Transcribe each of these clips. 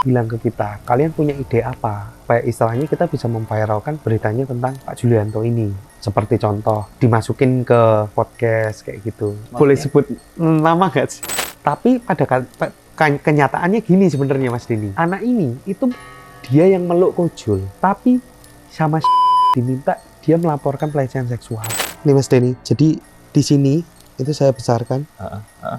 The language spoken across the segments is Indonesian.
bilang ke kita, kalian punya ide apa? Kayak istilahnya kita bisa memviralkan beritanya tentang Pak Julianto ini. Seperti contoh, dimasukin ke podcast kayak gitu. Maksudnya? Boleh sebut nama nggak sih? Tapi pada kenyataannya gini sebenarnya Mas Denny. Anak ini itu dia yang meluk Kojol, tapi sama diminta dia melaporkan pelecehan seksual. Nih Mas Denny, jadi di sini itu saya besarkan.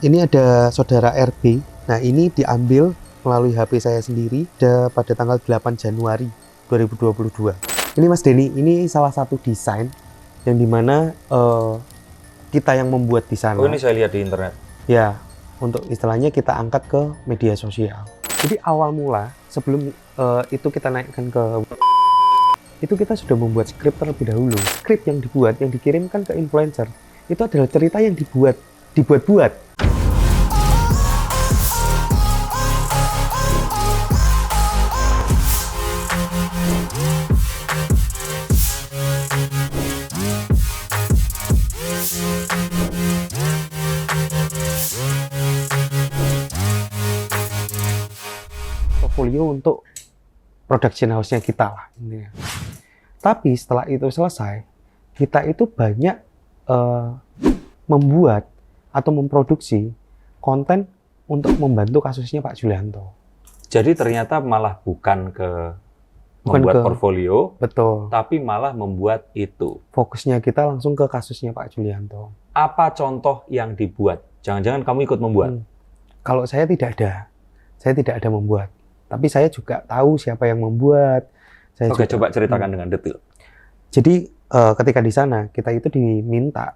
Ini ada saudara RB. Nah ini diambil melalui HP saya sendiri pada tanggal 8 Januari 2022. Ini Mas Denny, ini salah satu desain yang dimana kita yang membuat di sana. Oh ini saya lihat di internet. Ya, untuk istilahnya kita angkat ke media sosial. Jadi awal mula sebelum itu kita naikkan ke itu kita sudah membuat skrip terlebih dahulu. Skrip yang dibuat, yang dikirimkan ke influencer itu adalah cerita yang dibuat-buat. Portfolio untuk production house-nya kita lah intinya. Tapi setelah itu selesai, kita itu banyak membuat atau memproduksi konten untuk membantu kasusnya Pak Julianto. Jadi ternyata malah bukan membuat portfolio, betul, tapi malah membuat itu. Fokusnya kita langsung ke kasusnya Pak Julianto. Apa contoh yang dibuat? Jangan-jangan kamu ikut membuat? Kalau saya tidak ada membuat. Tapi saya juga tahu siapa yang membuat. Oke, coba ceritakan dengan detail. Jadi ketika di sana kita itu diminta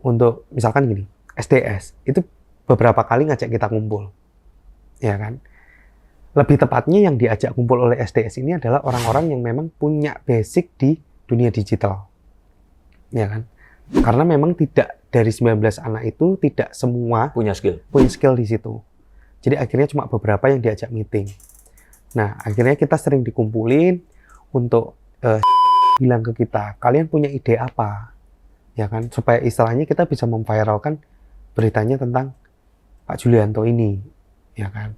untuk misalkan gini, SDS itu beberapa kali ngajak kita kumpul, ya kan? Lebih tepatnya yang diajak kumpul oleh SDS ini adalah orang-orang yang memang punya basic di dunia digital, ya kan? Karena memang tidak dari 19 anak itu tidak semua punya skill di situ. Jadi akhirnya cuma beberapa yang diajak meeting. Nah akhirnya kita sering dikumpulin untuk bilang ke kita, kalian punya ide apa? Ya kan, supaya istilahnya kita bisa memviralkan beritanya tentang Pak Julianto ini, ya kan.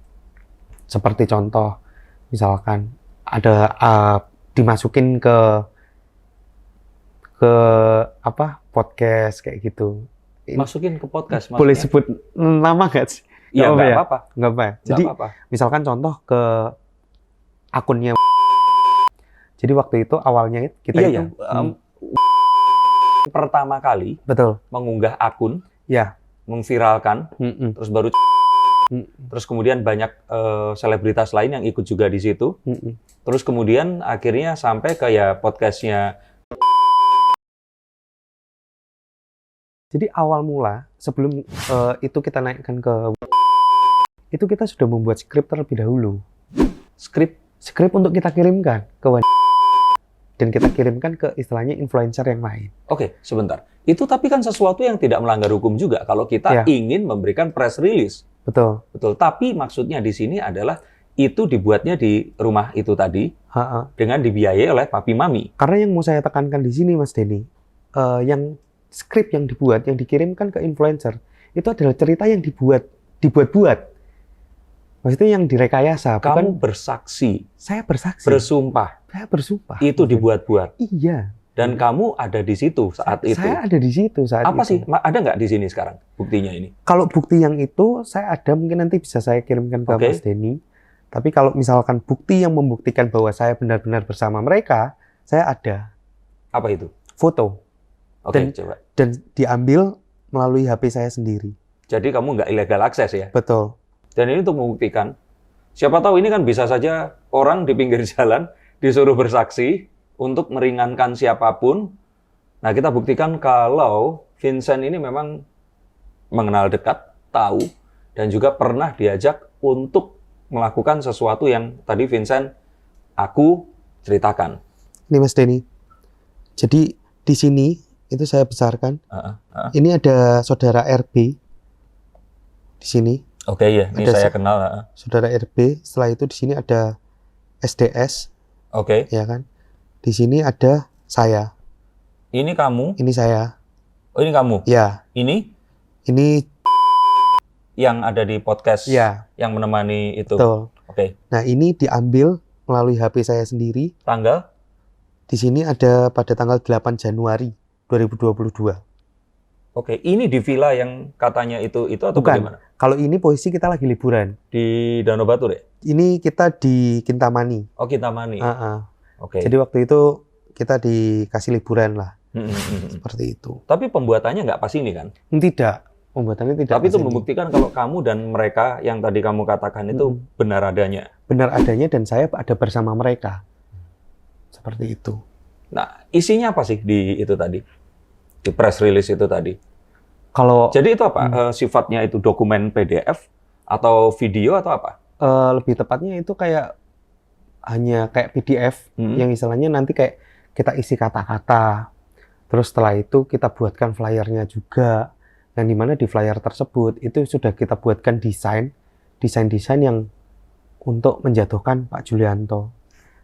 Seperti contoh, misalkan ada dimasukin ke podcast kayak gitu. Masukin ke podcast, boleh sebut nama nggak sih? Iya, nggak apa-apa. Nggak apa. Jadi misalkan contoh ke akunnya. Jadi waktu itu awalnya kita pertama kali mengunggah akun, memviralkan, terus baru terus kemudian banyak selebritas lain yang ikut juga di situ. Terus kemudian akhirnya sampai ke podcastnya. Jadi awal mula sebelum itu kita naikkan ke itu kita sudah membuat skrip terlebih dahulu. Skrip untuk kita kirimkan ke dan kita kirimkan ke istilahnya influencer yang lain. Oke, sebentar. Itu tapi kan sesuatu yang tidak melanggar hukum juga kalau kita ingin memberikan press release. Betul. Tapi maksudnya di sini adalah itu dibuatnya di rumah itu tadi dengan dibiayai oleh papi mami. Karena yang mau saya tekankan di sini Mas Denny, yang skrip yang dibuat, yang dikirimkan ke influencer itu adalah cerita yang dibuat-buat. Maksudnya yang direkayasa. Kamu bersaksi. Saya bersaksi. Bersumpah. Saya bersumpah. Itu dibuat-buat. Iya. Dan kamu ada di situ saat itu. Saya ada di situ saat itu. Apa sih? Ada nggak di sini sekarang buktinya ini? Kalau bukti yang itu saya ada, mungkin nanti bisa saya kirimkan ke Mas Denny. Tapi kalau misalkan bukti yang membuktikan bahwa saya benar-benar bersama mereka, saya ada. Apa itu? Foto. Coba. Dan diambil melalui HP saya sendiri. Jadi kamu nggak illegal access ya? Betul. Dan ini untuk membuktikan, siapa tahu ini kan bisa saja orang di pinggir jalan disuruh bersaksi untuk meringankan siapapun. Nah, kita buktikan kalau Vincent ini memang mengenal dekat, tahu, dan juga pernah diajak untuk melakukan sesuatu yang tadi Vincent aku ceritakan. Ini Mas Denny. Jadi di sini itu saya besarkan. Ini ada saudara RB di sini. Oke, ini saya kenal. Saudara RB. Setelah itu di sini ada SDS. Oke. Ya kan. Di sini ada saya. Ini kamu? Ini saya. Oh, ini kamu? Ya. Ini? Ini yang ada di podcast Ya, yang menemani itu. betul. Oke. Nah, ini diambil melalui HP saya sendiri. Tanggal? Di sini ada pada tanggal 8 Januari 2022. Oke, ini di villa yang katanya itu atau Bukan. bagaimana? Kalau ini posisi kita lagi liburan. Di Danau Batu deh. Ini kita di Kintamani. Oh, Kintamani. Oke. Jadi waktu itu kita dikasih liburan lah. Hmm. Seperti itu. Tapi pembuatannya nggak pas ini kan? Tidak. Pembuatannya tidak. Tapi itu pas ini. membuktikan kalau kamu dan mereka yang tadi kamu katakan itu benar adanya. Benar adanya dan saya ada bersama mereka. Seperti itu. Nah, isinya apa sih di itu tadi? Di press release itu tadi? Kalau Jadi itu apa? Sifatnya itu dokumen PDF atau video atau apa? lebih tepatnya itu kayak hanya kayak PDF yang istilahnya nanti kayak kita isi kata-kata. Terus setelah itu kita buatkan flyernya juga. Yang dimana di flyer tersebut itu sudah kita buatkan desain yang untuk menjatuhkan Pak Julianto.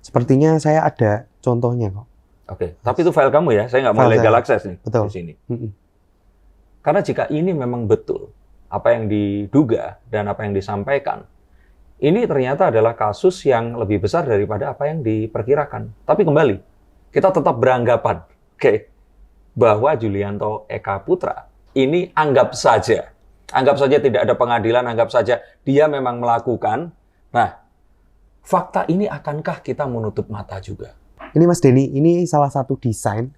Sepertinya saya ada contohnya kok. Oke, tapi itu file kamu ya, saya nggak mau File legal saya. access nih Betul. di sini. Karena jika ini memang betul apa yang diduga dan apa yang disampaikan, ini ternyata adalah kasus yang lebih besar daripada apa yang diperkirakan. Tapi kembali, kita tetap beranggapan, bahwa Julianto Eka Putra ini anggap saja tidak ada pengadilan, anggap saja dia memang melakukan. Nah, fakta ini akankah kita menutup mata juga? Ini Mas Denny, ini salah satu desain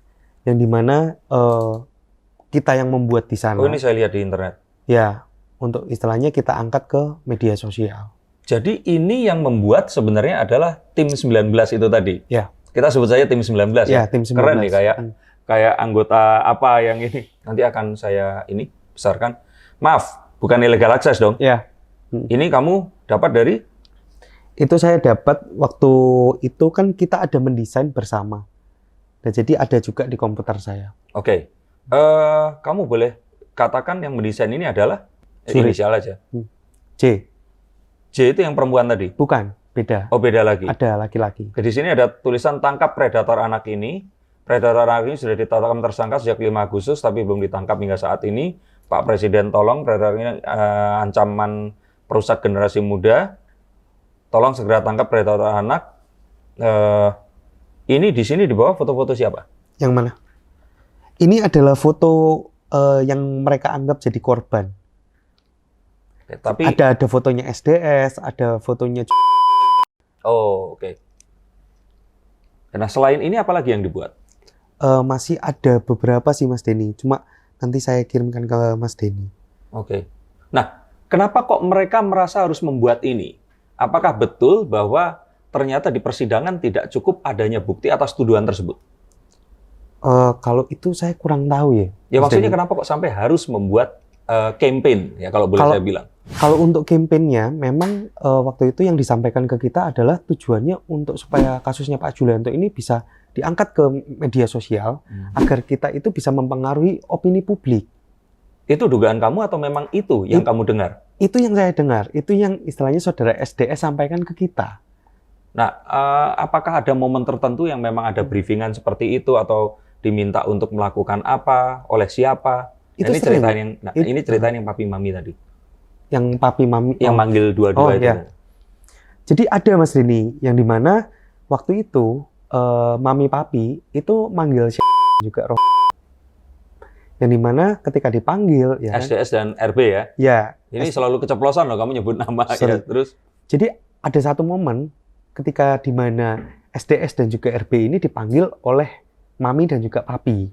yang dimana kita yang membuat di sana. Oh, ini saya lihat di internet. Ya, untuk istilahnya kita angkat ke media sosial. Jadi ini yang membuat sebenarnya adalah tim 19 itu tadi. Ya. Kita sebut saja tim 19 ya. Ya, tim 19. Keren nih kayak anggota apa yang ini. Nanti akan saya ini besarkan. Maaf, bukan illegal access dong. Ya. Ini kamu dapat dari? Itu saya dapat waktu itu kan kita ada mendesain bersama. Nah, jadi ada juga di komputer saya. Oke. Kamu boleh katakan yang mendesain ini adalah inisial aja. J. J itu yang perempuan tadi? Bukan, beda. Oh, beda lagi. Ada laki-laki. Di sini ada tulisan tangkap predator anak ini. Predator anak ini sudah ditetapkan tersangka sejak 5 Agustus tapi belum ditangkap hingga saat ini. Pak Presiden tolong, predator ini ancaman perusak generasi muda. Tolong segera tangkap predator anak. Ini di sini di bawah foto-foto siapa? Yang mana? Ini adalah foto yang mereka anggap jadi korban. Tapi Ada fotonya SDS, ada fotonya. oh, oke. Nah, selain ini apa lagi yang dibuat? Masih ada beberapa sih Mas Denny. Cuma nanti saya kirimkan ke Mas Denny. Oke. Nah, kenapa kok mereka merasa harus membuat ini? Apakah betul bahwa ternyata di persidangan tidak cukup adanya bukti atas tuduhan tersebut? Kalau itu saya kurang tahu ya. Ya Mas maksudnya Denny. kenapa kok sampai harus membuat campaign ya kalau boleh saya bilang? Kalau untuk kampanyenya, memang waktu itu yang disampaikan ke kita adalah tujuannya untuk supaya kasusnya Pak Julianto ini bisa diangkat ke media sosial agar kita itu bisa mempengaruhi opini publik. Itu dugaan kamu atau memang itu yang kamu dengar? Itu yang saya dengar, itu yang istilahnya saudara SDS sampaikan ke kita. Nah, apakah ada momen tertentu yang memang ada briefingan seperti itu atau diminta untuk melakukan apa, oleh siapa? Itu ini sering. ceritain yang, ini ceritain yang papi mami tadi. Yang papi mami. Yang manggil dua-dua itu. Ya. Jadi ada Mas Denny, yang dimana waktu itu mami papi itu manggil juga roh. Yang dimana ketika dipanggil ya SDS dan RB ya. Ya. Ini selalu keceplosan loh kamu nyebut nama ya. Terus jadi ada satu momen ketika di mana SDS dan juga RB ini dipanggil oleh mami dan juga papi.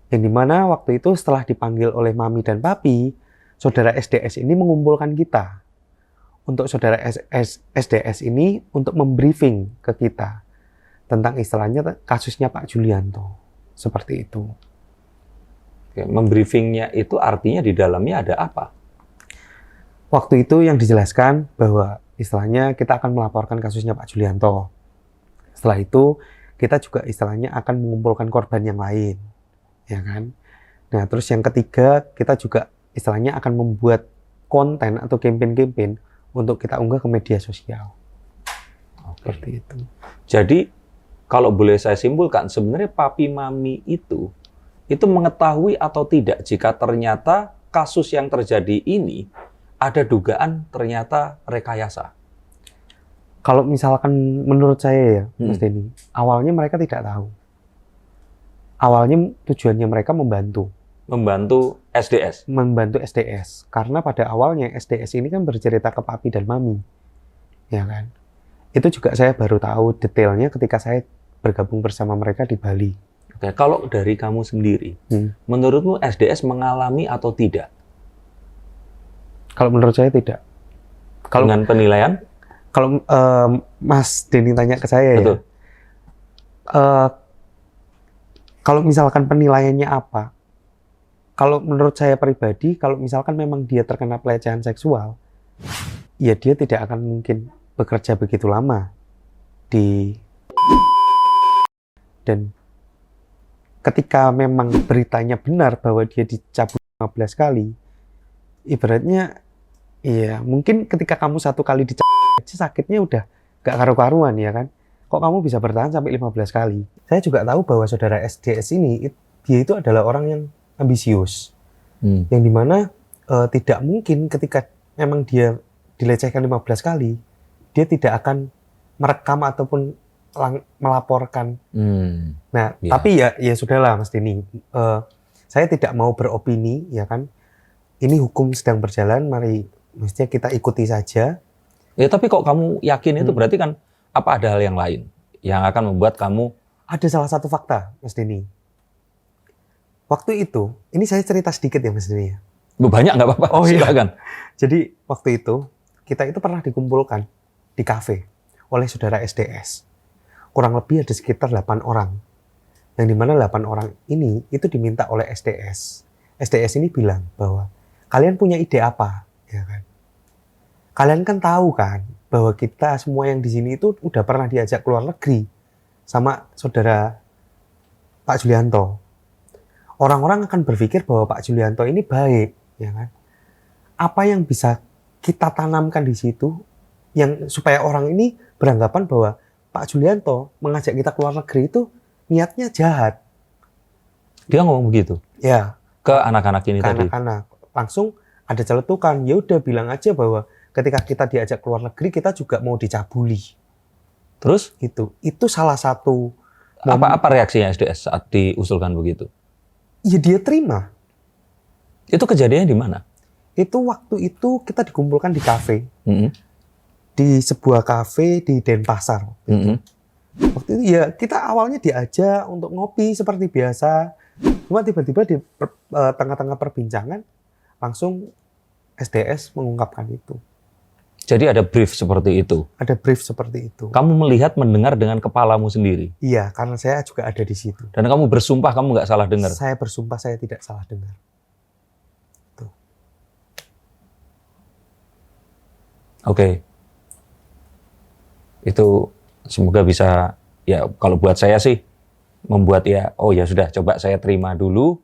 Yang dimana waktu itu setelah dipanggil oleh mami dan papi, saudara SDS ini mengumpulkan kita. Untuk saudara SDS ini untuk membriefing ke kita tentang istilahnya kasusnya Pak Julianto. Seperti itu. Oke, membriefingnya itu artinya di dalamnya ada apa? Waktu itu yang dijelaskan bahwa istilahnya kita akan melaporkan kasusnya Pak Julianto. Setelah itu kita juga istilahnya akan mengumpulkan korban yang lain, ya kan? Nah, terus yang ketiga kita juga istilahnya akan membuat konten atau campaign-campaign untuk kita unggah ke media sosial. Seperti itu. Jadi kalau boleh saya simpulkan, sebenarnya papi mami itu mengetahui atau tidak jika ternyata kasus yang terjadi ini ada dugaan ternyata rekayasa? Kalau misalkan menurut saya ya, Mas Denny, awalnya mereka tidak tahu. Awalnya tujuannya mereka membantu SDS. membantu SDS. Karena pada awalnya SDS ini kan bercerita ke Papi dan Mami. Ya kan? Itu juga saya baru tahu detailnya ketika saya bergabung bersama mereka di Bali. Oke, kalau dari kamu sendiri, menurutmu SDS mengalami atau tidak? Kalau menurut saya tidak. Kalau Dengan penilaian? Kalau Mas Denny tanya ke saya Betul. ya, kalau misalkan penilaiannya apa? Kalau menurut saya pribadi, kalau misalkan memang dia terkena pelecehan seksual, ya dia tidak akan mungkin bekerja begitu lama dan ketika memang beritanya benar bahwa dia dicabut 15 kali, ibaratnya ya mungkin ketika kamu satu kali dicabut sakitnya udah gak karu-karuan ya kan. Kok kamu bisa bertahan sampai 15 kali? Saya juga tahu bahwa saudara SDS ini, dia itu adalah orang yang ambisius. Yang dimana tidak mungkin ketika memang dia dilecehkan 15 kali, dia tidak akan merekam ataupun melaporkan. Nah, tapi ya sudahlah Mas Denny. Saya tidak mau beropini, ya kan. Ini hukum sedang berjalan, mari mestinya kita ikuti saja. Ya, tapi kok kamu yakin itu berarti kan apa ada hal yang lain yang akan membuat kamu... Ada salah satu fakta, Mas Denny. Waktu itu, ini saya cerita sedikit ya Mas Denny. Banyak nggak apa-apa, silakan. Jadi waktu itu, kita itu pernah dikumpulkan di kafe oleh saudara SDS. Kurang lebih ada sekitar 8 orang. Yang dimana 8 orang ini itu diminta oleh SDS. SDS ini bilang bahwa kalian punya ide apa? Ya kan? Kalian kan tahu kan bahwa kita semua yang di sini itu udah pernah diajak keluar negeri sama saudara Pak Julianto. Orang-orang akan berpikir bahwa Pak Julianto ini baik, ya kan? Apa yang bisa kita tanamkan di situ yang supaya orang ini beranggapan bahwa Pak Julianto mengajak kita keluar negeri itu niatnya jahat. Dia ngomong begitu? Ya. Ke anak-anak ini tadi? Ke anak-anak. Langsung ada celetukan. Ya udah bilang aja bahwa ketika kita diajak keluar negeri, kita juga mau dicabuli. Terus? Itu salah satu... Apa reaksinya SDS saat diusulkan begitu? Ya dia terima. Itu kejadiannya di mana? Itu waktu itu kita dikumpulkan di kafe. Di sebuah kafe di Denpasar. Waktu itu ya kita awalnya diajak untuk ngopi seperti biasa. Cuma tiba-tiba di tengah-tengah perbincangan, langsung SDS mengungkapkan itu. Jadi ada brief seperti itu? Ada brief seperti itu. Kamu melihat, mendengar dengan kepalamu sendiri? Iya, karena saya juga ada di situ. Dan kamu bersumpah kamu nggak salah dengar? Saya bersumpah saya tidak salah dengar. Tuh. Oke. Itu semoga bisa, ya kalau buat saya sih, membuat ya, oh ya sudah, coba saya terima dulu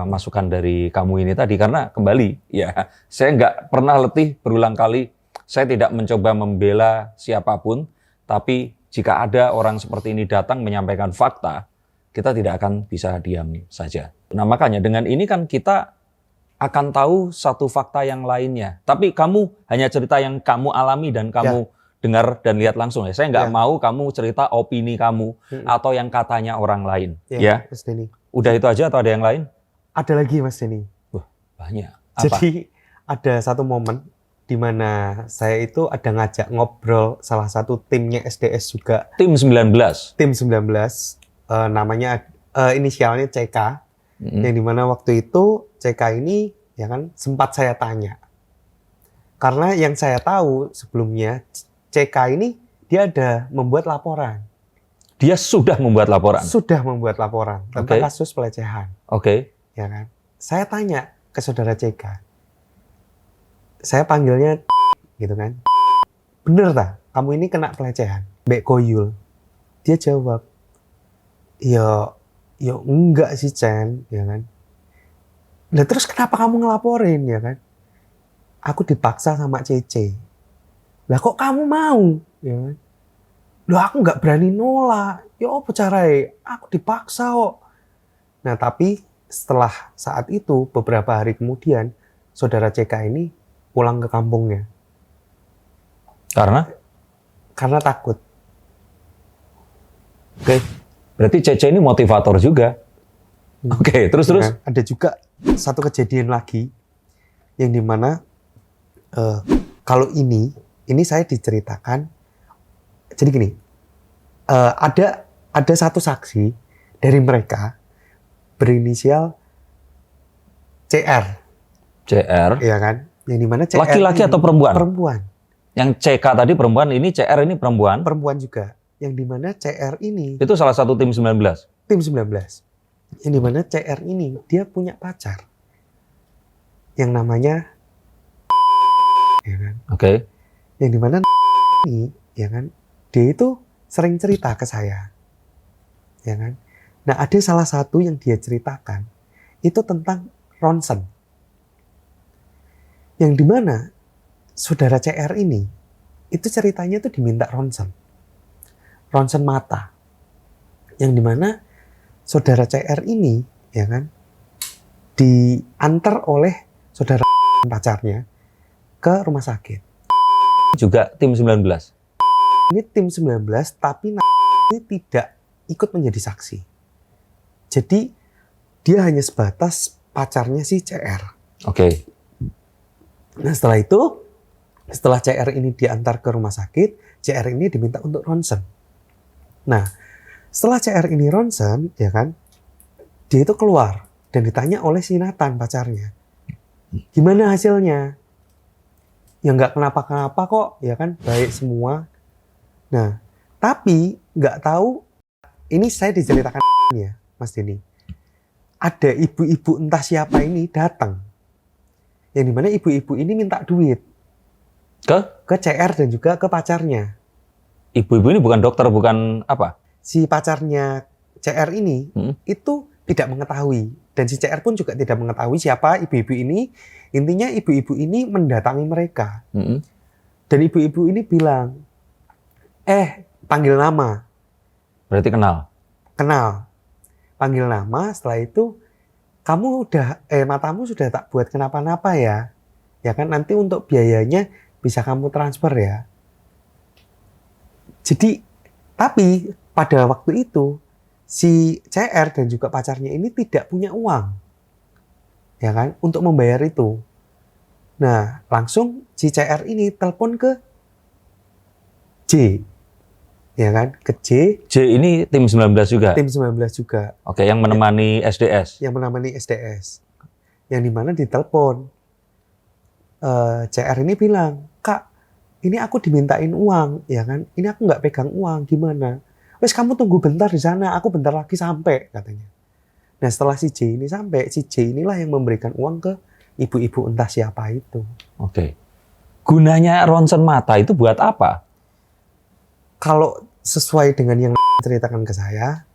masukan dari kamu ini tadi. Karena kembali, ya saya nggak pernah letih berulang kali. Saya tidak mencoba membela siapapun, tapi jika ada orang seperti ini datang menyampaikan fakta, kita tidak akan bisa diam saja. Nah makanya dengan ini kan kita akan tahu satu fakta yang lainnya. Tapi kamu hanya cerita yang kamu alami dan kamu dengar dan lihat langsung ya. Saya nggak mau kamu cerita opini kamu atau yang katanya orang lain. Ya, Mas Denny. Udah itu aja atau ada yang lain? Ada lagi Mas Denny. Wah, banyak. Apa? Jadi ada satu momen di mana saya itu ada ngajak ngobrol salah satu timnya SDS juga. Tim 19. Tim 19, namanya inisialnya CK. Yang dimana waktu itu CK ini ya kan sempat saya tanya. Karena yang saya tahu sebelumnya CK ini dia ada membuat laporan. Dia sudah membuat laporan? Sudah membuat laporan tentang kasus pelecehan. Ya kan? Saya tanya ke saudara CK. Saya panggilnya gitu kan. Bener tak? Kamu ini kena pelecehan? Mbak Koyul. Dia jawab, ya enggak sih Chen, ya kan. Nah terus kenapa kamu ngelaporin ya kan? Aku dipaksa sama Cece. Lah kok kamu mau? Ya kan? Loh aku nggak berani nolak. Ya apa caranya? Aku dipaksa kok. Nah tapi setelah saat itu beberapa hari kemudian saudara CK ini pulang ke kampungnya Karena karena takut. Oke. berarti Cece ini motivator juga. Oke, terus. Nah, ada juga satu kejadian lagi yang dimana kalau ini saya diceritakan. Jadi gini, ada satu saksi dari mereka berinisial CR, ya kan? Yang dimana CR Laki-laki ini atau perempuan? Perempuan. Yang CK tadi perempuan, ini CR ini perempuan. Perempuan juga. Yang dimana CR ini Itu salah satu tim 19. tim 19. Yang dimana CR ini dia punya pacar yang namanya ya kan? Oke. Yang dimana ini ya kan, dia itu sering cerita ke saya, ya kan. Nah, ada salah satu yang dia ceritakan itu tentang ronsen, yang dimana saudara CR ini itu ceritanya tuh diminta ronsen mata, yang dimana saudara CR ini ya kan diantar oleh saudara pacarnya ke rumah sakit. Juga tim 19. Ini tim 19 tapi ini tidak ikut menjadi saksi. Jadi dia hanya sebatas pacarnya si CR. Oke. Nah setelah itu, setelah CR ini diantar ke rumah sakit, CR ini diminta untuk ronsen. Nah setelah CR ini ronsen, ya kan, dia itu keluar dan ditanya oleh si Nathan pacarnya, gimana hasilnya? Ya nggak kenapa-kenapa kok, ya kan, baik semua. Nah, tapi nggak tahu, ini saya diceritakan ya, Mas Denny. Ada ibu-ibu entah siapa ini datang, yang dimana ibu-ibu ini minta duit ke CR dan juga ke pacarnya. Ibu-ibu ini bukan dokter, bukan apa? Si pacarnya CR ini itu tidak mengetahui, dan si CR pun juga tidak mengetahui siapa ibu-ibu ini. Intinya ibu-ibu ini mendatangi mereka. Dan ibu-ibu ini bilang, panggil nama. Berarti kenal? Kenal. Panggil nama, setelah itu, kamu udah, matamu sudah tak buat kenapa-napa ya. Ya kan, nanti untuk biayanya bisa kamu transfer ya. Jadi, tapi pada waktu itu, si CR dan juga pacarnya ini tidak punya uang. Ya kan, untuk membayar itu. Nah, langsung si CR ini telepon ke J. Ya kan, ke J. J ini tim 19 juga? Tim 19 juga. Oke, yang menemani SDS? Yang menemani SDS. Yang dimana ditelepon. CR ini bilang, Kak, ini aku dimintain uang. Ya kan, ini aku nggak pegang uang, gimana? Wes kamu tunggu bentar di sana, aku bentar lagi sampai, katanya. Nah setelah si J ini sampai, si J inilah yang memberikan uang ke ibu-ibu entah siapa itu. Oke. Gunanya ronsen mata itu buat apa? Kalau sesuai dengan yang ceritakan ke saya,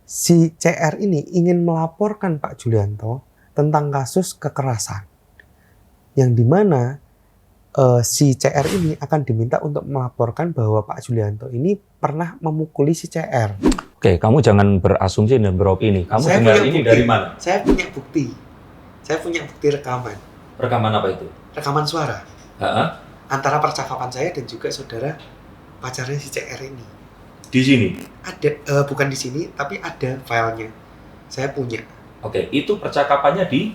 si CR ini ingin melaporkan Pak Julianto tentang kasus kekerasan. Yang dimana si CR ini akan diminta untuk melaporkan bahwa Pak Julianto ini pernah memukuli si CR. Oke, kamu jangan berasumsi dan beropini. Kamu Saya dengar punya ini bukti. dari mana? Saya punya bukti. Saya punya bukti rekaman. Rekaman apa itu? Rekaman suara. Ha-ha? Antara percakapan saya dan juga saudara pacarnya si CR ini. Di sini? Ada, bukan di sini, tapi ada filenya. Saya punya. Oke, itu percakapannya di?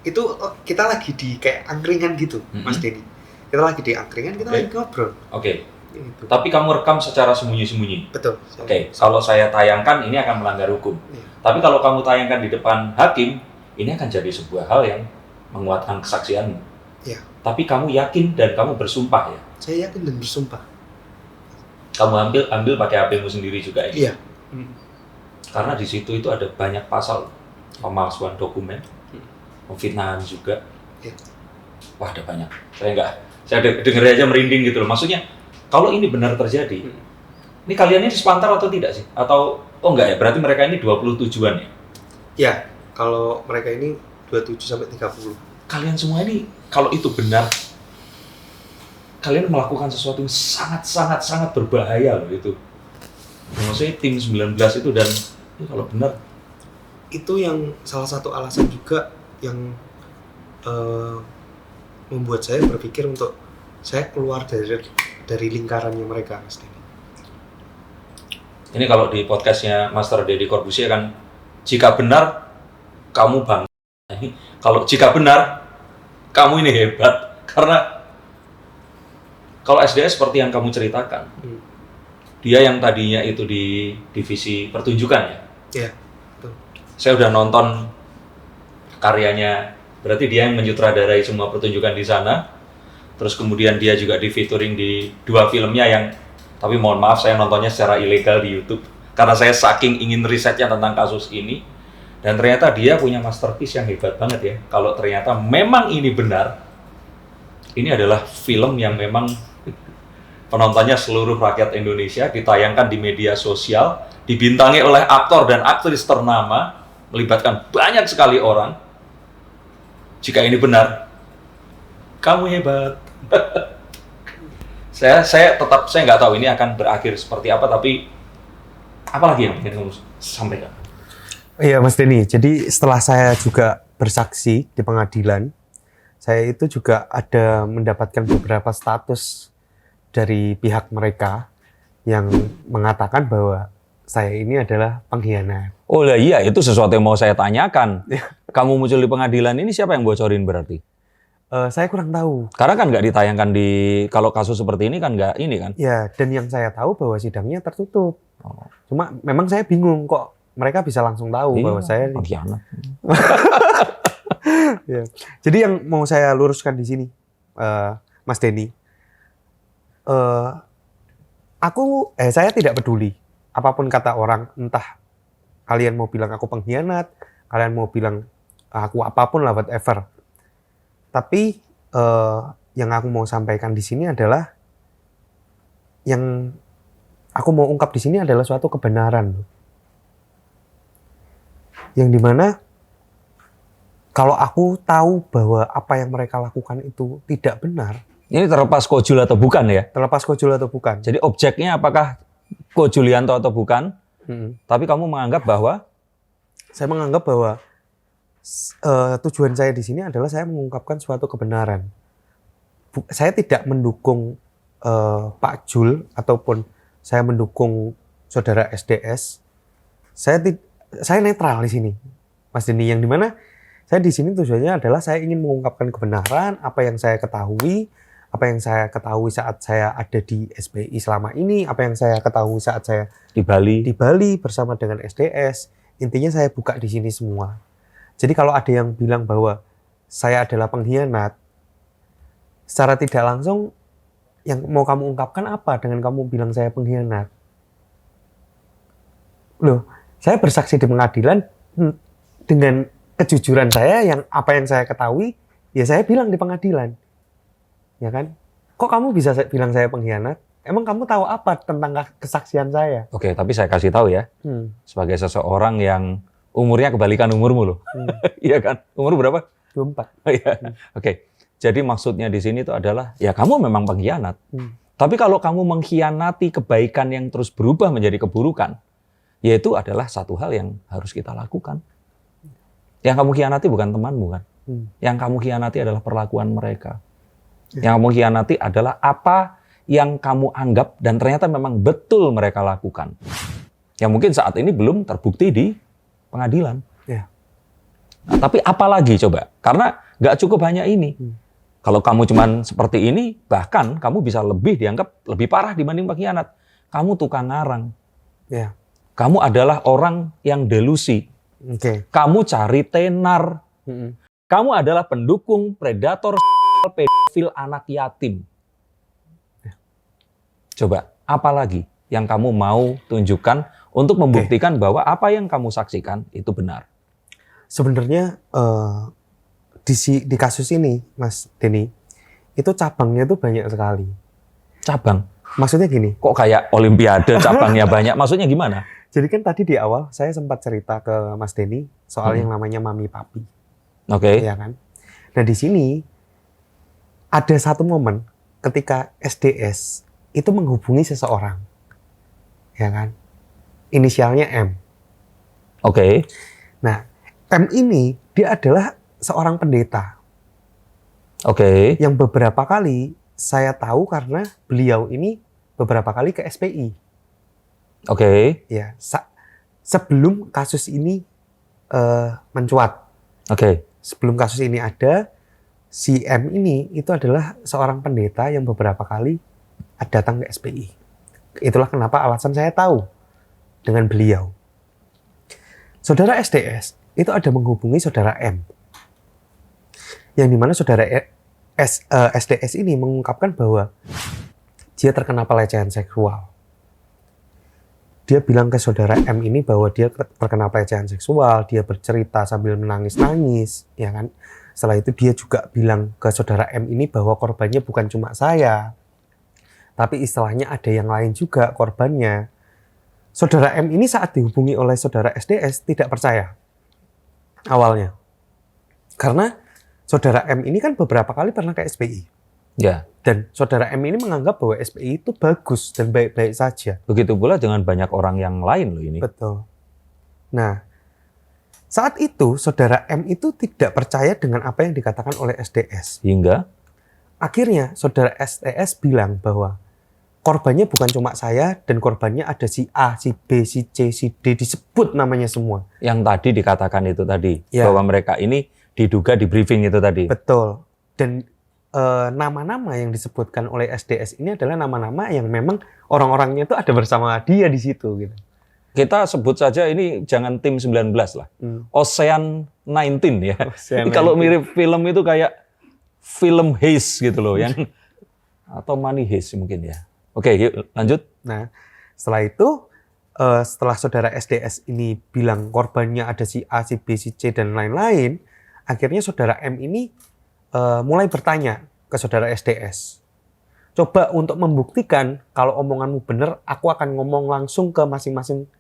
Itu kita lagi di kayak angkringan gitu, Mas Denny. Kita lagi di angkringan, kita lagi ngobrol. Oke. Gitu. Tapi kamu rekam secara sembunyi-sembunyi? Betul. Oke, kalau saya tayangkan ini akan melanggar hukum. Iya. Tapi kalau kamu tayangkan di depan hakim, ini akan jadi sebuah hal yang menguatkan kesaksianmu. Iya. Tapi kamu yakin dan kamu bersumpah ya? Saya yakin dan bersumpah. Kamu ambil pakai HP-mu sendiri juga ya? Iya. Karena di situ itu ada banyak pasal pemalsuan dokumen, pemfitnahan juga. Iya. Wah, ada banyak. Saya denger aja merinding gitu loh. Maksudnya, kalau ini benar terjadi, ini kalian ini sepantar atau tidak sih? Atau, oh enggak ya, berarti mereka ini 27-an ya? Ya, kalau mereka ini 27-30. Kalian semua ini, kalau itu benar, kalian melakukan sesuatu yang sangat berbahaya loh itu. Maksudnya tim 19 itu dan ini kalau benar. Itu yang salah satu alasan juga yang membuat saya berpikir untuk saya keluar dari lingkarannya mereka, Mas Denny. Ini kalau di podcastnya Master Deddy Corbusier kan, jika benar kamu bangga. Kalau jika benar kamu ini hebat, karena kalau SDS seperti yang kamu ceritakan, dia yang tadinya itu di divisi pertunjukan ya. Iya, betul. Saya udah nonton karyanya, berarti dia yang menyutradarai semua pertunjukan di sana. Terus kemudian dia juga di featuring di 2 filmnya yang, tapi mohon maaf saya nontonnya secara ilegal di YouTube karena saya saking ingin risetnya tentang kasus ini. Dan ternyata dia punya masterpiece yang hebat banget ya. Kalau ternyata memang ini benar, ini adalah film yang memang penontonnya seluruh rakyat Indonesia, ditayangkan di media sosial, dibintangi oleh aktor dan aktris ternama, melibatkan banyak sekali orang. Jika ini benar, kamu hebat. saya nggak tahu ini akan berakhir seperti apa, tapi apalagi yang ingin kamu sampaikan? Iya, Mas Denny. Jadi setelah saya juga bersaksi di pengadilan, saya itu juga ada mendapatkan beberapa status dari pihak mereka yang mengatakan bahwa saya ini adalah pengkhianat. Oh iya, itu sesuatu yang mau saya tanyakan. Kamu muncul di pengadilan ini, siapa yang bocorin berarti? Saya kurang tahu. Karena kan nggak ditayangkan di, kalau kasus seperti ini kan nggak ini kan? Ya, dan yang saya tahu bahwa sidangnya tertutup. Cuma memang saya bingung kok mereka bisa langsung tahu bahwa saya pengkhianat. Ya. Jadi yang mau saya luruskan di sini, Mas Denny, saya tidak peduli apapun kata orang, entah kalian mau bilang aku pengkhianat, kalian mau bilang aku apapun lah, whatever. Tapi yang aku mau sampaikan di sini adalah, yang aku mau ungkap di sini adalah suatu kebenaran, yang dimana kalau aku tahu bahwa apa yang mereka lakukan itu tidak benar. Ini terlepas Ko Jul atau bukan ya? Terlepas Ko Jul atau bukan. Jadi objeknya apakah Ko Julianto atau bukan? Tapi kamu menganggap bahwa? Saya menganggap bahwa tujuan saya di sini adalah saya mengungkapkan suatu kebenaran. Saya tidak mendukung Pak Jul ataupun saya mendukung saudara SDS. Saya netral di sini, Mas Denny, yang dimana saya di sini tujuannya adalah saya ingin mengungkapkan kebenaran, apa yang saya ketahui saat saya ada di SBI selama ini, apa yang saya ketahui saat saya di Bali bersama dengan SDS. Intinya saya buka di sini semua. Jadi kalau ada yang bilang bahwa saya adalah pengkhianat, secara tidak langsung yang mau kamu ungkapkan apa dengan kamu bilang saya pengkhianat? Loh, saya bersaksi di pengadilan dengan kejujuran saya, yang apa yang saya ketahui, ya saya bilang di pengadilan. Ya kan? Kok kamu bisa bilang saya pengkhianat? Emang kamu tahu apa tentang kesaksian saya? Oke, tapi saya kasih tahu ya. Sebagai seseorang yang umurnya kebalikan umurmu loh. Iya kan? Umur berapa? 24. Iya. Oke. Jadi maksudnya di sini itu adalah, ya kamu memang pengkhianat. Tapi kalau kamu mengkhianati kebaikan yang terus berubah menjadi keburukan, yaitu adalah satu hal yang harus kita lakukan. Yang kamu khianati bukan temanmu kan? Yang kamu khianati adalah perlakuan mereka. Yang kamu khianati adalah apa yang kamu anggap dan ternyata memang betul mereka lakukan. Yang mungkin saat ini belum terbukti di pengadilan. Nah, tapi apalagi coba? Karena nggak cukup hanya ini. Kalau kamu cuman seperti ini, bahkan kamu bisa dianggap lebih parah dibanding pengkhianat. Kamu tukang ngarang. Kamu adalah orang yang delusi. Kamu cari tenar. Kamu adalah pendukung predator, pedofil, anak yatim. Coba, apa lagi yang kamu mau tunjukkan untuk membuktikan bahwa apa yang kamu saksikan itu benar? Sebenarnya di kasus ini, Mas Denny, itu cabangnya itu banyak sekali. Cabang? Maksudnya gini. Kok kayak olimpiade cabangnya banyak? Maksudnya gimana? Jadi kan tadi di awal saya sempat cerita ke Mas Denny soal yang namanya Mami Papi. Ya kan? Nah di sini ada satu momen ketika SDS itu menghubungi seseorang, ya kan? Inisialnya M. Nah, M ini dia adalah seorang pendeta. Oke. Yang beberapa kali saya tahu karena beliau ini beberapa kali ke SPI. Oke. Ya, sebelum kasus ini mencuat. Oke. Sebelum kasus ini ada, si M ini itu adalah seorang pendeta yang beberapa kali datang ke SPI. Itulah kenapa alasan saya tahu dengan beliau. Saudara SDS itu ada menghubungi saudara M. Yang dimana saudara SDS ini mengungkapkan bahwa dia terkena pelecehan seksual. Dia bilang ke saudara M ini bahwa dia terkena pelecehan seksual, dia bercerita sambil menangis-nangis, ya kan? Setelah itu dia juga bilang ke saudara M ini bahwa korbannya bukan cuma saya, tapi istilahnya ada yang lain juga korbannya. Saudara M ini saat dihubungi oleh saudara SDS tidak percaya awalnya. Karena saudara M ini kan beberapa kali pernah ke SPI. Ya. Dan saudara M ini menganggap bahwa SPI itu bagus dan baik-baik saja. Begitu pula dengan banyak orang yang lain loh ini. Betul. Nah, saat itu saudara M itu tidak percaya dengan apa yang dikatakan oleh SDS. Hingga Akhirnya saudara SDS bilang bahwa korbannya bukan cuma saya dan korbannya ada si A, si B, si C, si D, disebut namanya semua. yang tadi dikatakan itu tadi, Ya. bahwa mereka ini diduga di briefing itu tadi. Betul. Dan nama-nama yang disebutkan oleh SDS ini adalah nama-nama yang memang orang-orangnya itu ada bersama dia di situ gitu. Kita sebut saja ini jangan tim 19 lah. Ocean 19 ya. Ocean Kalau 19. mirip film itu kayak film Heist gitu loh yang atau Money Heist mungkin ya. Oke, yuk lanjut. Nah, setelah itu setelah saudara SDS ini bilang korbannya ada si A, si B, si C dan lain-lain, akhirnya saudara M ini mulai bertanya ke saudara SDS. Coba untuk membuktikan kalau omonganmu benar, aku akan ngomong langsung ke masing-masing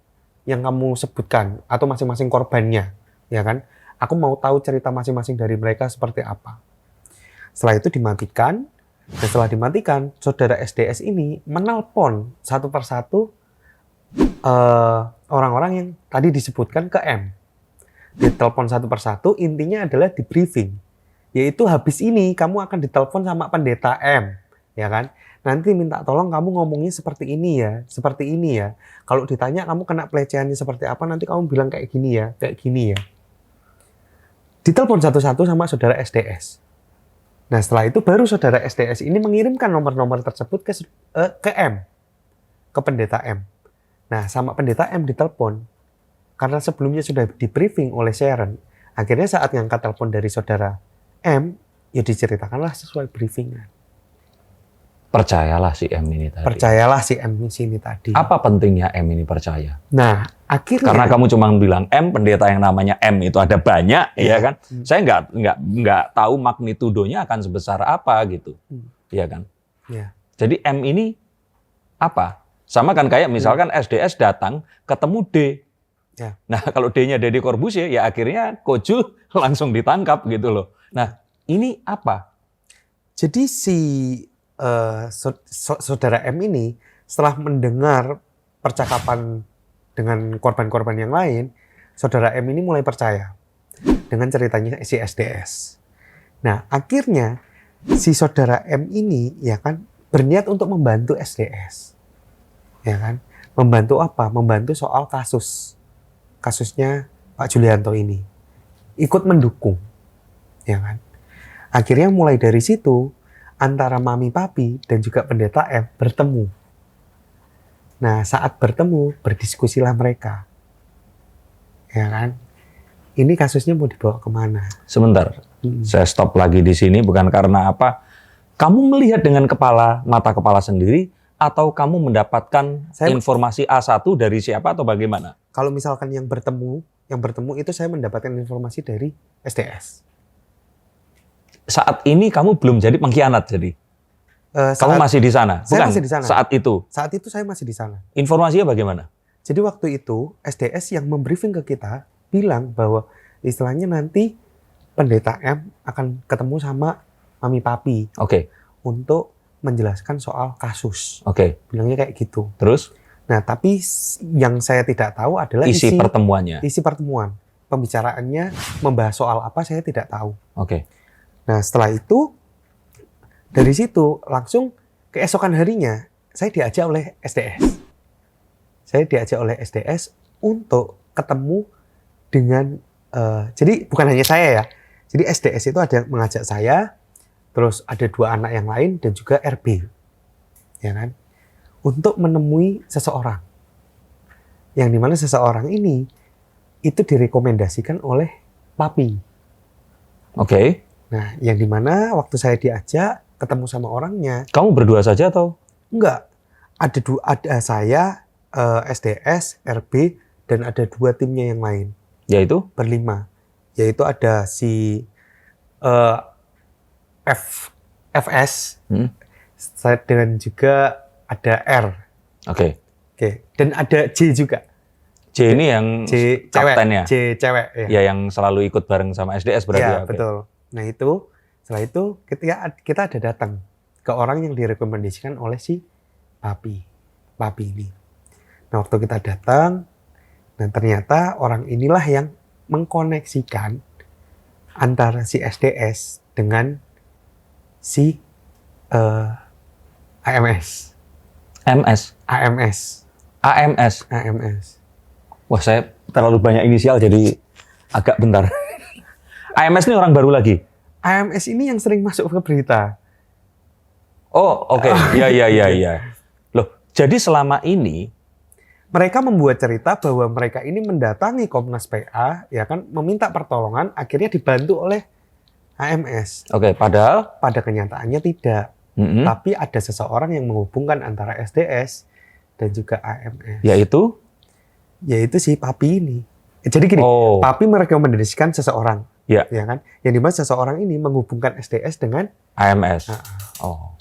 yang kamu sebutkan atau masing-masing korbannya, ya kan? Aku mau tahu cerita masing-masing dari mereka seperti apa. Setelah itu dimatikan, dan setelah dimatikan, saudara SDS ini menelpon satu persatu orang-orang yang tadi disebutkan ke M. Ditelepon satu persatu, intinya adalah di briefing. Yaitu habis ini kamu akan ditelepon sama pendeta M, ya kan? Nanti minta tolong kamu ngomongnya seperti ini ya, seperti ini ya. Kalau ditanya kamu kena pelecehannya seperti apa, nanti kamu bilang kayak gini ya, kayak gini ya. Ditelepon satu-satu sama saudara SDS. Nah setelah itu baru saudara SDS ini mengirimkan nomor-nomor tersebut ke M, ke pendeta M. Nah sama pendeta M ditelepon. Karena sebelumnya sudah di briefing oleh Sharon, akhirnya saat ngangkat telepon dari saudara M, ya diceritakanlah sesuai briefingan. Percayalah si M ini tadi. Percayalah si M di sini tadi. Apa pentingnya M ini percaya? Nah, akhirnya Karena kamu cuma bilang M, pendeta yang namanya M itu ada banyak, ya kan? Saya nggak tahu magnitudonya akan sebesar apa gitu, ya kan? Ya. Jadi M ini apa? Sama kan kayak misalkan SDS datang ketemu D. Ya. Nah kalau D-nya Deddy Corbuzier, ya akhirnya Kojul langsung ditangkap gitu loh. Nah ini apa? Jadi si saudara M ini setelah mendengar percakapan dengan korban-korban yang lain, saudara M ini mulai percaya dengan ceritanya si SDS. Nah, akhirnya si saudara M ini ya kan berniat untuk membantu SDS. Ya kan? Membantu apa? Membantu soal kasusnya Pak Julianto ini. Ikut mendukung. Ya kan? Akhirnya mulai dari situ antara Mami Papi dan juga pendeta M bertemu. Nah, saat bertemu, berdiskusilah mereka. Ya kan? Ini kasusnya mau dibawa kemana? Sebentar, saya stop lagi di sini bukan karena apa. Kamu melihat dengan mata kepala sendiri atau kamu mendapatkan informasi A1 dari siapa atau bagaimana? Kalau misalkan yang bertemu itu saya mendapatkan informasi dari SDS. Saat ini kamu belum jadi pengkhianat jadi? Kamu masih di sana? Saya Bukan masih di sana. saat itu? Saat itu saya masih di sana. Informasinya bagaimana? Jadi waktu itu SDS yang membriefing ke kita bilang bahwa istilahnya nanti pendeta M akan ketemu sama Mami Papi. Oke. Untuk menjelaskan soal kasus. Oke. Bilangnya kayak gitu. Terus? Nah, tapi yang saya tidak tahu adalah isi pertemuannya. Isi pertemuan. Pembicaraannya membahas soal apa saya tidak tahu. Oke. Nah, setelah itu Dari situ langsung keesokan harinya saya diajak oleh SDS. Saya diajak oleh SDS untuk ketemu dengan jadi bukan hanya saya ya. Jadi SDS itu ada mengajak saya, terus ada 2 anak yang lain dan juga RB. Ya kan? Untuk menemui seseorang. Yang dimana seseorang ini itu direkomendasikan oleh papi. Oke. Nah, yang dimana waktu saya diajak ketemu sama orangnya, Kamu berdua saja atau? enggak. Ada saya, SDS, RB, dan ada 2 timnya yang lain. Yaitu? Berlima. Yaitu ada si FS, dan juga ada R. Oke. Oke. Dan ada J juga. J ini yang J cewek. kaptennya? J cewek. Ya, Ya, yang selalu ikut bareng sama SDS berarti ya ya? Oke. betul. Nah itu, setelah itu kita ada datang ke orang yang direkomendasikan oleh si papi ini. Nah waktu kita datang, dan ternyata orang inilah yang mengkoneksikan antara si SDS dengan si AMS. AMS. Wah, saya terlalu banyak inisial jadi agak bentar. AMS ini orang baru lagi? AMS ini yang sering masuk ke berita. Oh, oke. Iya. Loh, jadi selama ini Mereka membuat cerita bahwa mereka ini mendatangi Komnas PA, ya kan, meminta pertolongan, akhirnya dibantu oleh AMS. oke, padahal Pada kenyataannya tidak. Tapi ada seseorang yang menghubungkan antara SDS dan juga AMS. Yaitu si papi ini. Jadi gini, papi merekomendasikan seseorang. Ya. Ya kan? Yang dimana seseorang ini menghubungkan SDS dengan AMS. Oh.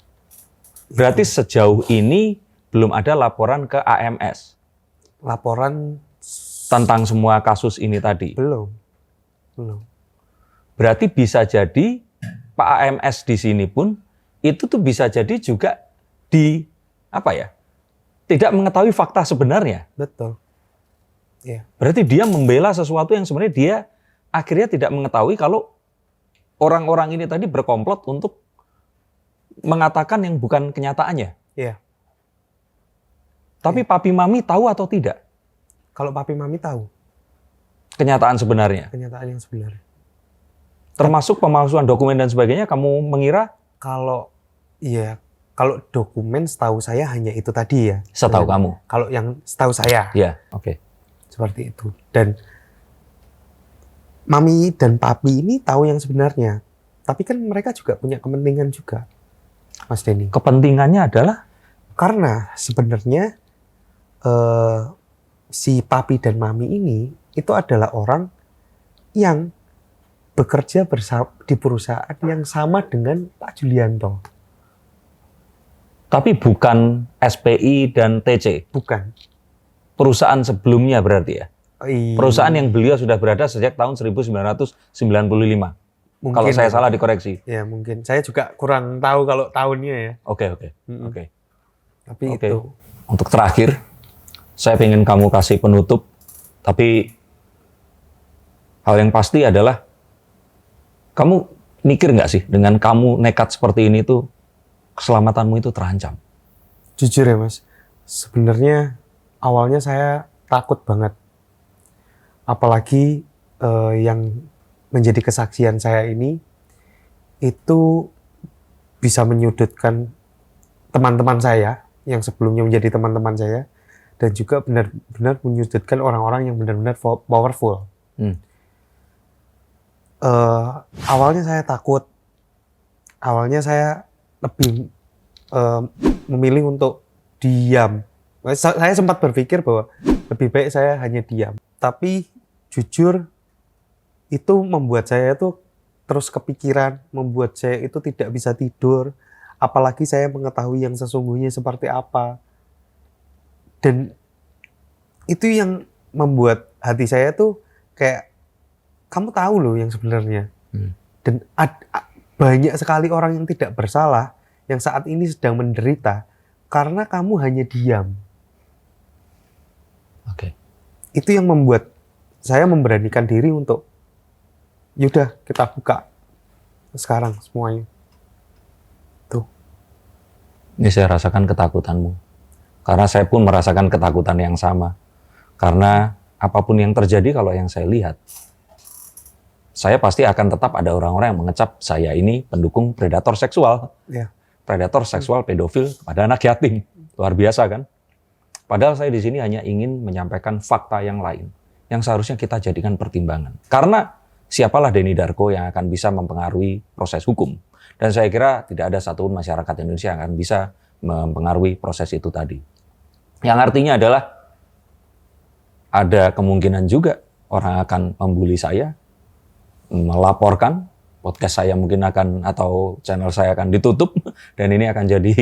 Berarti sejauh ini belum ada laporan ke AMS laporan tentang semua kasus ini tadi? Belum. Berarti bisa jadi Pak AMS di sini pun itu tuh bisa jadi juga tidak mengetahui fakta sebenarnya. Betul. Ya. Berarti dia membela sesuatu yang sebenarnya dia akhirnya tidak mengetahui kalau orang-orang ini tadi berkomplot untuk mengatakan yang bukan kenyataannya. Iya. Tapi papi mami tahu atau tidak? Kalau papi mami tahu. Kenyataan sebenarnya? Kenyataan yang sebenarnya. Termasuk pemalsuan dokumen dan sebagainya, kamu mengira? Kalau dokumen setahu saya hanya itu tadi ya. Setahu kamu? Kalau yang setahu saya. Iya, oke. Seperti itu. Dan mami dan papi ini tahu yang sebenarnya. Tapi kan mereka juga punya kepentingan juga, Mas Denny. Kepentingannya adalah? Karena sebenarnya si papi dan mami ini itu adalah orang yang bekerja di perusahaan yang sama dengan Pak Julianto. Tapi bukan SPI dan TC? Bukan. Perusahaan sebelumnya berarti ya? Iya. Perusahaan yang beliau sudah berada sejak tahun 1995. Mungkin, kalau saya salah dikoreksi. Ya mungkin. Saya juga kurang tahu kalau tahunnya ya. Oke. Tapi itu. Untuk terakhir, saya ingin kamu kasih penutup. Tapi hal yang pasti adalah kamu mikir nggak sih dengan kamu nekat seperti ini tuh keselamatanmu itu terancam? Jujur ya Mas, sebenarnya awalnya saya takut banget. Apalagi yang menjadi kesaksian saya ini itu bisa menyudutkan teman-teman saya yang sebelumnya menjadi teman-teman saya, dan juga benar-benar menyudutkan orang-orang yang benar-benar powerful. Awalnya saya takut. Awalnya saya lebih memilih untuk diam. Saya sempat berpikir bahwa lebih baik saya hanya diam. Tapi jujur itu membuat saya itu terus kepikiran, membuat saya itu tidak bisa tidur. Apalagi saya mengetahui yang sesungguhnya seperti apa. Dan itu yang membuat hati saya tuh kayak, kamu tahu loh yang sebenarnya. Dan banyak sekali orang yang tidak bersalah yang saat ini sedang menderita karena kamu hanya diam. Oke. Itu yang membuat saya memberanikan diri untuk yaudah kita buka sekarang semuanya. Tuh. Ini saya rasakan ketakutanmu. Karena saya pun merasakan ketakutan yang sama. Karena apapun yang terjadi kalau yang saya lihat, saya pasti akan tetap ada orang-orang yang mengecap saya ini pendukung predator seksual. Ya. Predator seksual, pedofil pada anak yatim. Luar biasa kan? Padahal saya di sini hanya ingin menyampaikan fakta yang lain. Yang seharusnya kita jadikan pertimbangan. Karena siapalah Denny Darko yang akan bisa mempengaruhi proses hukum. Dan saya kira tidak ada satupun masyarakat Indonesia yang akan bisa mempengaruhi proses itu tadi. Yang artinya adalah ada kemungkinan juga orang akan membuli saya, melaporkan, podcast saya mungkin akan, atau channel saya akan ditutup, dan ini akan jadi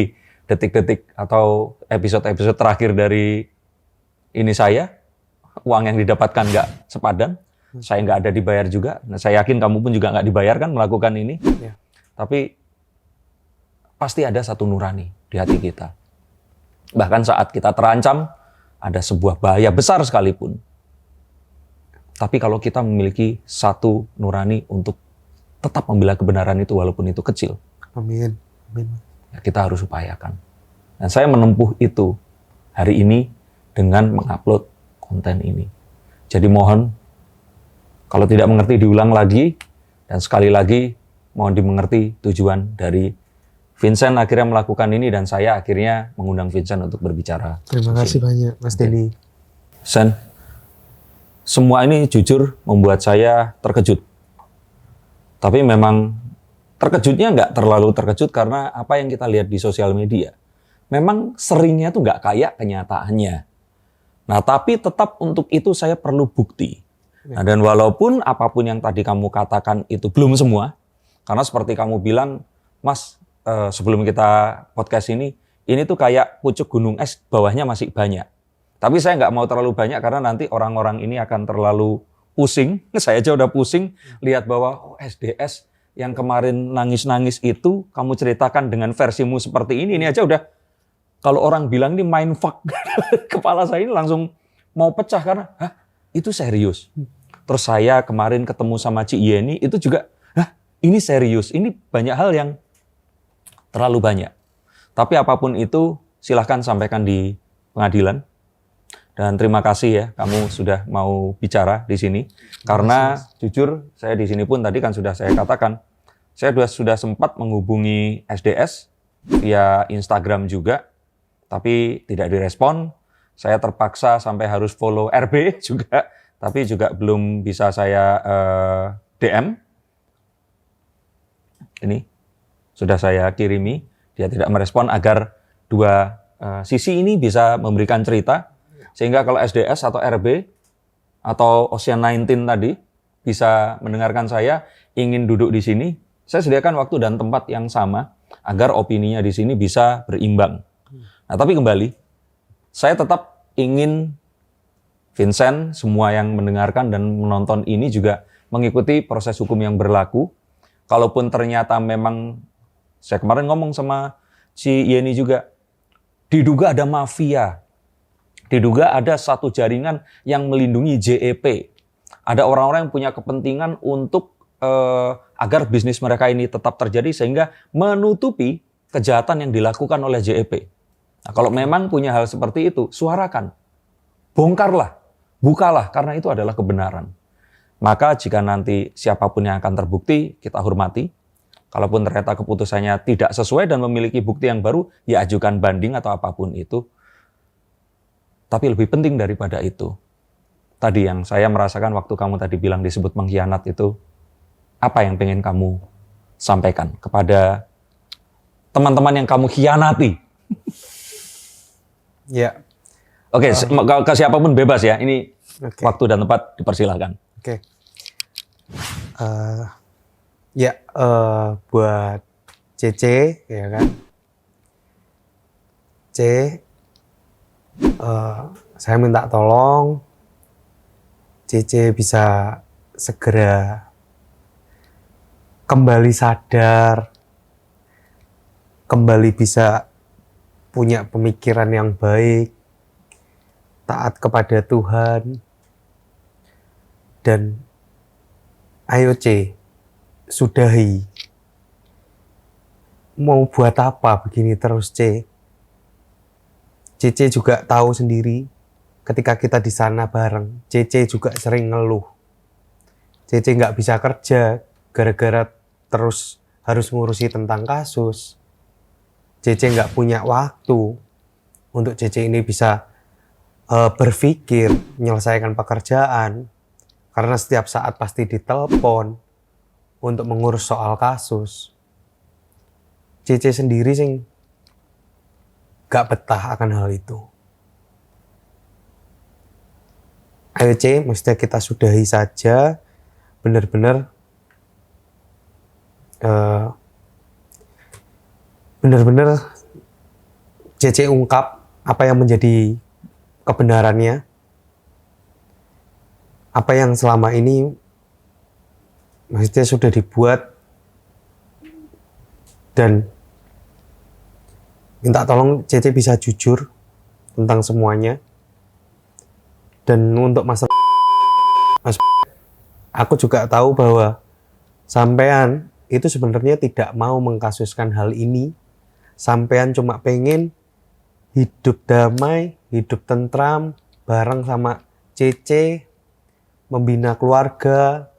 detik-detik atau episode-episode terakhir dari ini saya. Uang yang didapatkan nggak sepadan, saya nggak ada dibayar juga. Nah, saya yakin kamu pun juga nggak dibayar kan melakukan ini. Ya. Tapi pasti ada satu nurani di hati kita. Bahkan saat kita terancam, ada sebuah bahaya besar sekalipun. Tapi kalau kita memiliki satu nurani untuk tetap membela kebenaran itu walaupun itu kecil. Amin. Amin. Ya, kita harus upayakan. Dan saya menempuh itu hari ini dengan mengupload konten ini. Jadi mohon, kalau tidak mengerti diulang lagi, dan sekali lagi mohon dimengerti tujuan dari Vincent akhirnya melakukan ini dan saya akhirnya mengundang Vincent untuk berbicara. Terima kasih banyak Mas Denny. Sen, semua ini jujur membuat saya terkejut. Tapi memang terkejutnya nggak terlalu terkejut karena apa yang kita lihat di sosial media. Memang seringnya tuh nggak kayak kenyataannya. Nah, tapi tetap untuk itu saya perlu bukti. Nah, dan walaupun apapun yang tadi kamu katakan itu belum semua, karena seperti kamu bilang, Mas, sebelum kita podcast ini tuh kayak pucuk gunung es, bawahnya masih banyak. Tapi saya nggak mau terlalu banyak karena nanti orang-orang ini akan terlalu pusing. Saya aja udah pusing lihat bahwa SDS yang kemarin nangis-nangis itu kamu ceritakan dengan versimu seperti ini aja udah, kalau orang bilang ini mindfuck, kepala saya ini langsung mau pecah karena, hah, itu serius. Terus saya kemarin ketemu sama Ci Yeni itu juga, hah, ini serius. Ini banyak hal yang terlalu banyak. Tapi apapun itu silahkan sampaikan di pengadilan. Dan terima kasih ya kamu sudah mau bicara di sini. Karena jujur saya di sini pun tadi kan sudah saya katakan, saya sudah sempat menghubungi SDS via Instagram juga, tapi tidak direspon. Saya terpaksa sampai harus follow RB juga, tapi juga belum bisa saya DM. Ini sudah saya kirimi, dia tidak merespon agar dua sisi ini bisa memberikan cerita. Sehingga kalau SDS atau RB atau Ocean 19 tadi bisa mendengarkan saya, ingin duduk di sini, saya sediakan waktu dan tempat yang sama agar opininya di sini bisa berimbang. Nah, tapi kembali, saya tetap ingin Vincent, semua yang mendengarkan dan menonton ini juga mengikuti proses hukum yang berlaku. Kalaupun ternyata memang, saya kemarin ngomong sama si Yeni juga, diduga ada mafia. Diduga ada satu jaringan yang melindungi JEP. Ada orang-orang yang punya kepentingan untuk agar bisnis mereka ini tetap terjadi sehingga menutupi kejahatan yang dilakukan oleh JEP. Nah, kalau memang punya hal seperti itu, suarakan. Bongkarlah, bukalah, karena itu adalah kebenaran. Maka jika nanti siapapun yang akan terbukti, kita hormati. Kalaupun ternyata keputusannya tidak sesuai dan memiliki bukti yang baru, ya ajukan banding atau apapun itu. Tapi lebih penting daripada itu, tadi yang saya merasakan waktu kamu tadi bilang disebut mengkhianat itu, apa yang pengen kamu sampaikan kepada teman-teman yang kamu khianati? Ya. Oke, ke siapapun bebas ya, ini Okay. waktu dan tempat dipersilahkan. Oke. Buat CC, ya kan? Saya minta tolong CC bisa segera kembali sadar, kembali bisa punya pemikiran yang baik, taat kepada Tuhan, dan ayo C, sudahi mau buat apa begini terus, C? CC juga tahu sendiri ketika kita di sana bareng. CC juga sering ngeluh. CC nggak bisa kerja gara-gara terus harus ngurusi tentang kasus. CC nggak punya waktu untuk CC ini bisa berpikir, menyelesaikan pekerjaan. Karena setiap saat pasti ditelepon untuk mengurus soal kasus. CC sendiri sih nggak betah akan hal itu. Ayo C, mestinya kita sudahi saja. Benar-benar CC ungkap apa yang menjadi kebenarannya, apa yang selama ini maksudnya sudah dibuat, dan minta tolong CC bisa jujur tentang semuanya. Dan untuk Mas, aku juga tahu bahwa sampean itu sebenarnya tidak mau mengkasuskan hal ini. Sampean cuma pengen hidup damai, hidup tentram, bareng sama CC, membina keluarga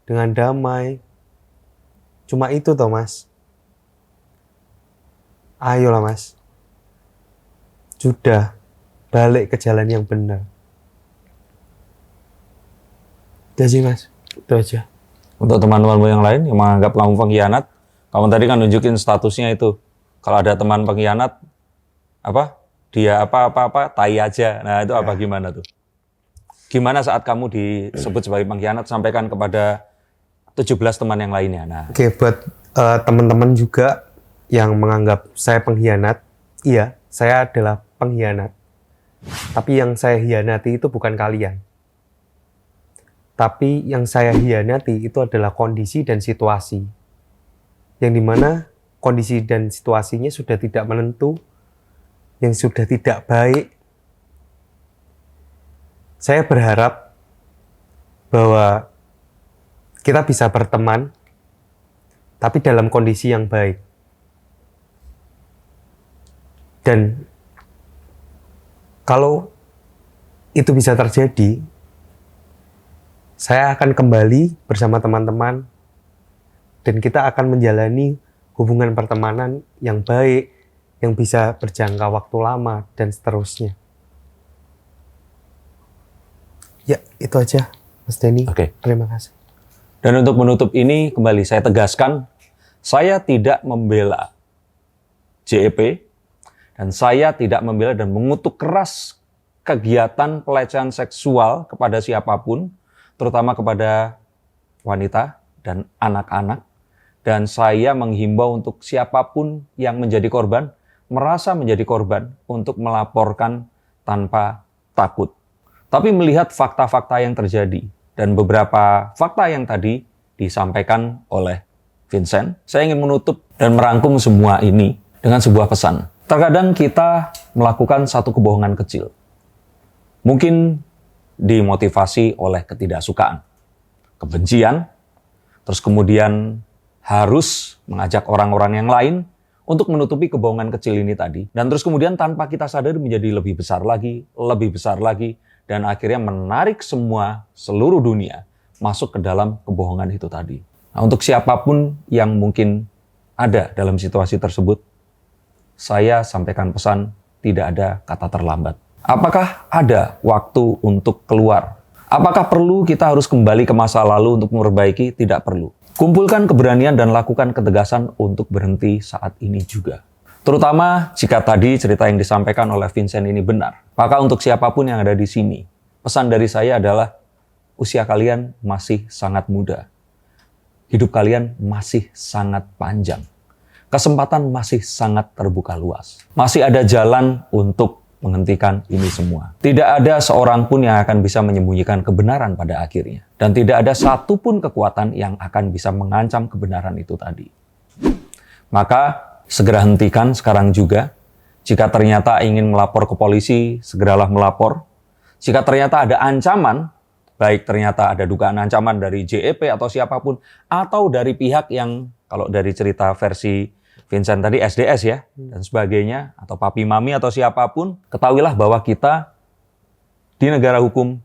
dengan damai. Cuma itu toh Mas. Ayolah Mas. Sudah, balik ke jalan yang benar. Udah sih Mas, itu aja. Untuk teman-temanmu yang lain yang menganggap kamu pengkhianat, kamu tadi kan nunjukin statusnya itu. Kalau ada teman pengkhianat, dia apa, tai aja. Nah itu apa, gimana tuh? Gimana saat kamu disebut sebagai pengkhianat, sampaikan kepada 17 teman yang lainnya. Nah. Oke, buat teman-teman juga yang menganggap saya pengkhianat, iya, saya adalah pengkhianat. Tapi yang saya hianati itu bukan kalian. Tapi yang saya hianati itu adalah kondisi dan situasi. Yang dimana kondisi dan situasinya sudah tidak menentu, yang sudah tidak baik. Saya berharap bahwa kita bisa berteman, tapi dalam kondisi yang baik. Dan kalau itu bisa terjadi, saya akan kembali bersama teman-teman dan kita akan menjalani hubungan pertemanan yang baik, yang bisa berjangka waktu lama dan seterusnya. Ya, itu aja Mas Denny. Oke. Terima kasih. Dan untuk menutup ini, kembali saya tegaskan, saya tidak membela JEP, dan saya tidak membela dan mengutuk keras kegiatan pelecehan seksual kepada siapapun, terutama kepada wanita dan anak-anak. Dan saya menghimbau untuk siapapun yang menjadi korban, merasa menjadi korban, untuk melaporkan tanpa takut. Tapi melihat fakta-fakta yang terjadi, dan beberapa fakta yang tadi disampaikan oleh Vincent, saya ingin menutup dan merangkum semua ini dengan sebuah pesan. Terkadang kita melakukan satu kebohongan kecil. Mungkin dimotivasi oleh ketidaksukaan, kebencian, terus kemudian harus mengajak orang-orang yang lain untuk menutupi kebohongan kecil ini tadi. Dan terus kemudian tanpa kita sadar menjadi lebih besar lagi, dan akhirnya menarik seluruh dunia masuk ke dalam kebohongan itu tadi. Nah, untuk siapapun yang mungkin ada dalam situasi tersebut, saya sampaikan pesan, tidak ada kata terlambat. Apakah ada waktu untuk keluar? Apakah perlu kita harus kembali ke masa lalu untuk memperbaiki? Tidak perlu. Kumpulkan keberanian dan lakukan ketegasan untuk berhenti saat ini juga. Terutama jika tadi cerita yang disampaikan oleh Vincent ini benar. Maka untuk siapapun yang ada di sini, pesan dari saya adalah usia kalian masih sangat muda. Hidup kalian masih sangat panjang. Kesempatan masih sangat terbuka luas. Masih ada jalan untuk menghentikan ini semua. Tidak ada seorang pun yang akan bisa menyembunyikan kebenaran pada akhirnya. Dan tidak ada satupun kekuatan yang akan bisa mengancam kebenaran itu tadi. Maka segera hentikan sekarang juga. Jika ternyata ingin melapor ke polisi, segeralah melapor. Jika ternyata ada ancaman, baik ternyata ada dugaan ancaman dari JEP atau siapapun, atau dari pihak yang, kalau dari cerita versi Vincent tadi SDS ya, dan sebagainya, atau papi mami atau siapapun, ketahuilah bahwa kita di negara hukum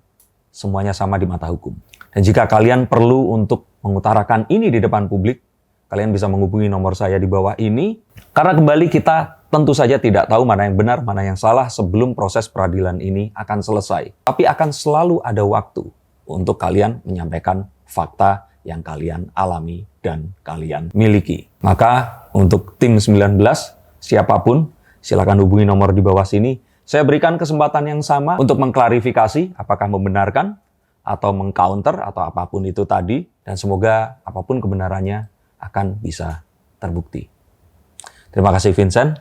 semuanya sama di mata hukum. Dan jika kalian perlu untuk mengutarakan ini di depan publik, kalian bisa menghubungi nomor saya di bawah ini. Karena kembali kita tentu saja tidak tahu mana yang benar, mana yang salah sebelum proses peradilan ini akan selesai. Tapi akan selalu ada waktu untuk kalian menyampaikan fakta yang kalian alami dan kalian miliki. Maka untuk tim 19, siapapun, silakan hubungi nomor di bawah sini. Saya berikan kesempatan yang sama untuk mengklarifikasi apakah membenarkan atau mengcounter atau apapun itu tadi. Dan semoga apapun kebenarannya akan bisa terbukti. Terima kasih Vincent.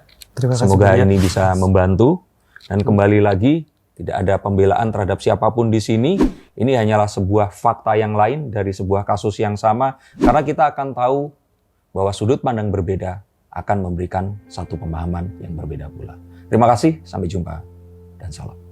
Semoga ini bisa membantu. Dan kembali lagi, tidak ada pembelaan terhadap siapapun di sini. Ini hanyalah sebuah fakta yang lain dari sebuah kasus yang sama. Karena kita akan tahu bahwa sudut pandang berbeda akan memberikan satu pemahaman yang berbeda pula. Terima kasih, sampai jumpa, dan salam.